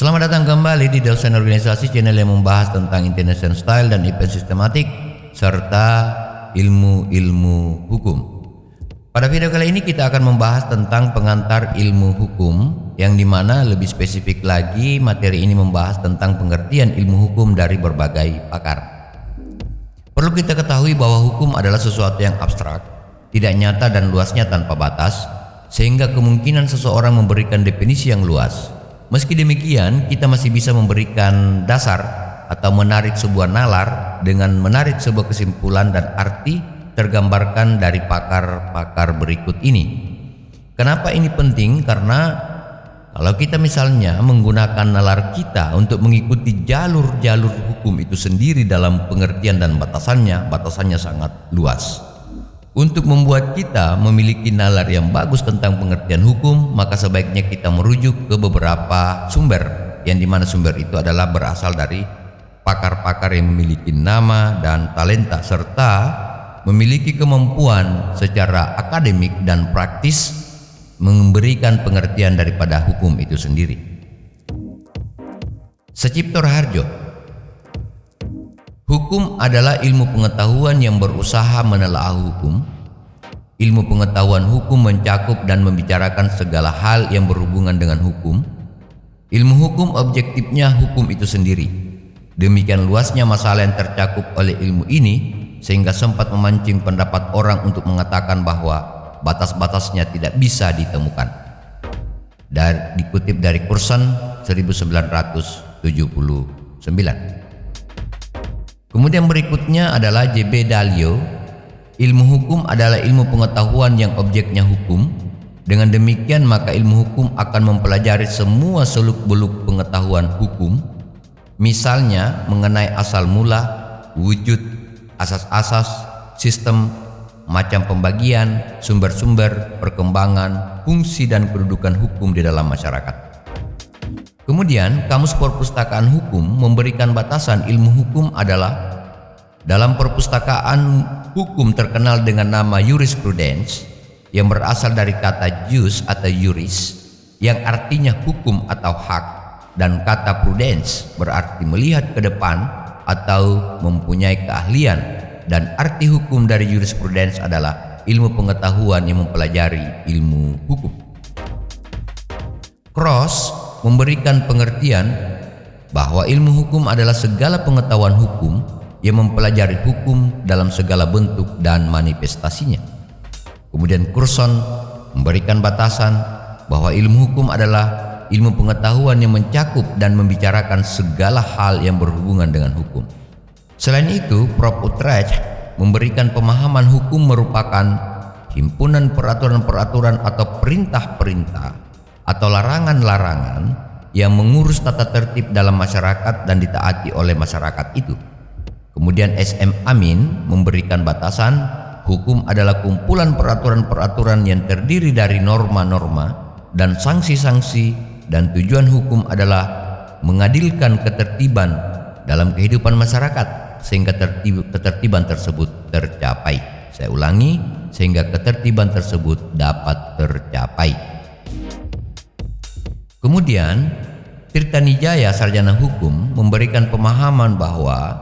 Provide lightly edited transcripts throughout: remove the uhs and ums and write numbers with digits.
Selamat datang kembali di Dosen Organisasi, channel yang membahas tentang International Style dan event sistematik serta ilmu-ilmu hukum. Pada video kali ini kita akan membahas tentang pengantar ilmu hukum, yang dimana lebih spesifik lagi materi ini membahas tentang pengertian ilmu hukum dari berbagai pakar. Perlu kita ketahui bahwa hukum adalah sesuatu yang abstrak, tidak nyata dan luasnya tanpa batas, sehingga kemungkinan seseorang memberikan definisi yang luas. Meski demikian, kita masih bisa memberikan dasar atau menarik sebuah nalar dengan menarik sebuah kesimpulan dan arti tergambarkan dari pakar-pakar berikut ini. Kenapa ini penting? Karena kalau kita misalnya menggunakan nalar kita untuk mengikuti jalur-jalur hukum itu sendiri dalam pengertian dan batasannya sangat luas. Untuk membuat kita memiliki nalar yang bagus tentang pengertian hukum, maka sebaiknya kita merujuk ke beberapa sumber, yang dimana sumber itu adalah berasal dari pakar-pakar yang memiliki nama dan talenta serta memiliki kemampuan secara akademik dan praktis memberikan pengertian daripada hukum itu sendiri. Secipto Raharjo. Hukum adalah ilmu pengetahuan yang berusaha menelaah hukum. Ilmu pengetahuan hukum mencakup dan membicarakan segala hal yang berhubungan dengan hukum. Ilmu hukum objektifnya hukum itu sendiri. Demikian luasnya masalah yang tercakup oleh ilmu ini, sehingga sempat memancing pendapat orang untuk mengatakan bahwa batas-batasnya tidak bisa ditemukan. Dikutip dari Curson 1979. Kemudian berikutnya adalah J.B. Dalio. Ilmu hukum adalah ilmu pengetahuan yang objeknya hukum. Dengan demikian maka ilmu hukum akan mempelajari semua seluk-beluk pengetahuan hukum. Misalnya mengenai asal mula, wujud, asas-asas, sistem, macam pembagian, sumber-sumber, perkembangan, fungsi dan kedudukan hukum di dalam masyarakat. Kemudian, Kamus Perpustakaan Hukum memberikan batasan ilmu hukum adalah dalam perpustakaan hukum terkenal dengan nama jurisprudence, yang berasal dari kata jus atau juris, yang artinya hukum atau hak, dan kata prudence berarti melihat ke depan atau mempunyai keahlian, dan arti hukum dari jurisprudence adalah ilmu pengetahuan yang mempelajari ilmu hukum. Cross memberikan pengertian bahwa ilmu hukum adalah segala pengetahuan hukum yang mempelajari hukum dalam segala bentuk dan manifestasinya. Kemudian Curson memberikan batasan bahwa ilmu hukum adalah ilmu pengetahuan yang mencakup dan membicarakan segala hal yang berhubungan dengan hukum. Selain itu, Prof. Utrecht memberikan pemahaman hukum merupakan himpunan peraturan-peraturan atau perintah-perintah atau larangan-larangan yang mengurus tata tertib dalam masyarakat dan ditaati oleh masyarakat itu. Kemudian S.M. Amin memberikan batasan hukum adalah kumpulan peraturan-peraturan yang terdiri dari norma-norma dan sanksi-sanksi, dan tujuan hukum adalah mengadilkan ketertiban dalam kehidupan masyarakat sehingga ketertiban tersebut tercapai. Saya ulangi, sehingga ketertiban tersebut dapat tercapai. Kemudian Tirtanijaya, sarjana hukum, memberikan pemahaman bahwa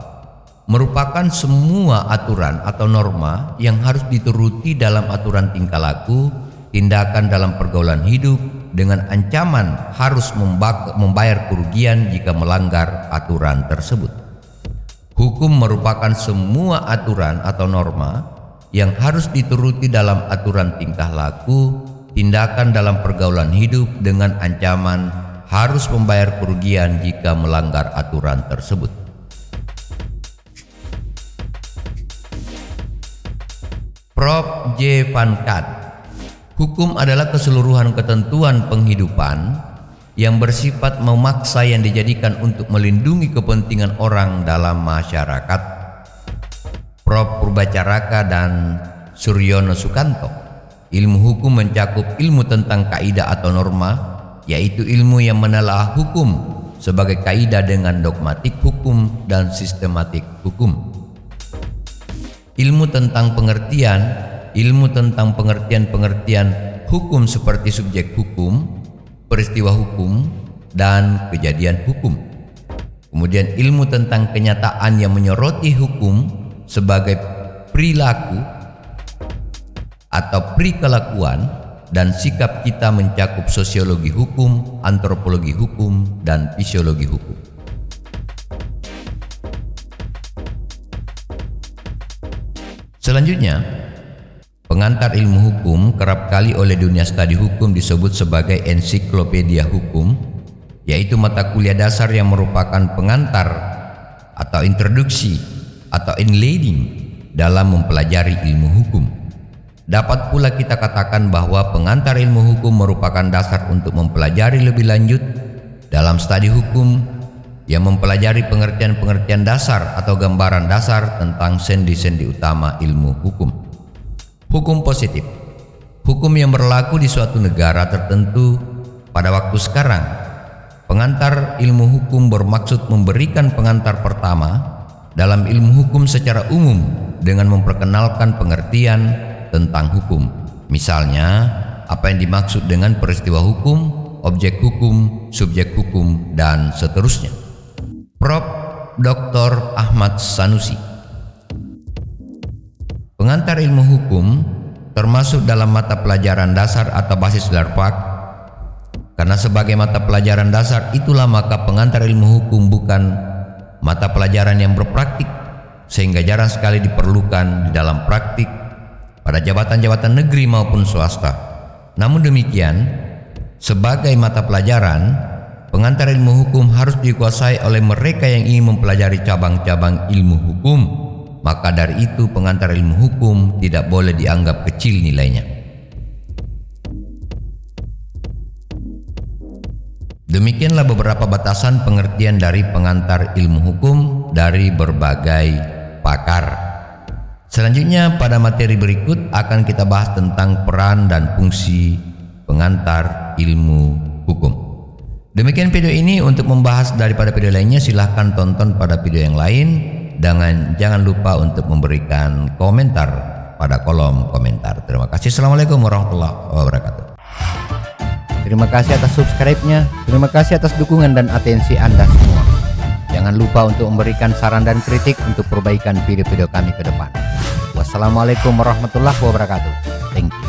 merupakan semua aturan atau norma yang harus dituruti dalam aturan tingkah laku, tindakan dalam pergaulan hidup, dengan ancaman harus membayar kerugian jika melanggar aturan tersebut. Hukum merupakan semua aturan atau norma yang harus dituruti dalam aturan tingkah laku, tindakan dalam pergaulan hidup, dengan ancaman harus membayar kerugian jika melanggar aturan tersebut. Prof. J. Van Kat. Hukum adalah keseluruhan ketentuan penghidupan yang bersifat memaksa yang dijadikan untuk melindungi kepentingan orang dalam masyarakat. Prof. Purbacaraka dan Suryono Sukanto. Ilmu hukum mencakup ilmu tentang kaidah atau norma, yaitu ilmu yang menelaah hukum sebagai kaidah dengan dogmatik hukum dan sistematik hukum. Ilmu tentang pengertian hukum seperti subjek hukum, peristiwa hukum, dan kejadian hukum. Kemudian ilmu tentang kenyataan yang menyoroti hukum sebagai perilaku atau perikelakuan dan sikap kita mencakup sosiologi hukum, antropologi hukum, dan fisiologi hukum. Selanjutnya, pengantar ilmu hukum kerap kali oleh dunia studi hukum disebut sebagai ensiklopedia hukum, yaitu mata kuliah dasar yang merupakan pengantar atau introduksi atau enlading dalam mempelajari ilmu hukum. Dapat pula kita katakan bahwa pengantar ilmu hukum merupakan dasar untuk mempelajari lebih lanjut dalam studi hukum yang mempelajari pengertian-pengertian dasar atau gambaran dasar tentang sendi-sendi utama ilmu hukum. Hukum positif, hukum yang berlaku di suatu negara tertentu pada waktu sekarang. Pengantar ilmu hukum bermaksud memberikan pengantar pertama dalam ilmu hukum secara umum dengan memperkenalkan pengertian tentang hukum. Misalnya, apa yang dimaksud dengan peristiwa hukum, objek hukum, subjek hukum, dan seterusnya. Prof. Dr. Ahmad Sanusi. Pengantar ilmu hukum termasuk dalam mata pelajaran dasar atau basis LARPAK. Karena sebagai mata pelajaran dasar itulah maka pengantar ilmu hukum bukan mata pelajaran yang berpraktik, sehingga jarang sekali diperlukan di dalam praktik pada jabatan-jabatan negeri maupun swasta. Namun demikian, sebagai mata pelajaran, pengantar ilmu hukum harus dikuasai oleh mereka yang ingin mempelajari cabang-cabang ilmu hukum. Maka dari itu pengantar ilmu hukum tidak boleh dianggap kecil nilainya. Demikianlah beberapa batasan pengertian dari pengantar ilmu hukum dari berbagai pakar. Selanjutnya pada materi berikut akan kita bahas tentang peran dan fungsi pengantar ilmu hukum. Demikian video ini. Untuk membahas daripada video lainnya silahkan tonton pada video yang lain, dan jangan lupa untuk memberikan komentar pada kolom komentar. Terima kasih. Assalamualaikum warahmatullahi wabarakatuh. Terima kasih atas subscribe-nya. Terima kasih atas dukungan dan atensi Anda semua. Jangan lupa untuk memberikan saran dan kritik untuk perbaikan video-video kami ke depan. Wassalamualaikum warahmatullahi wabarakatuh. Thank you.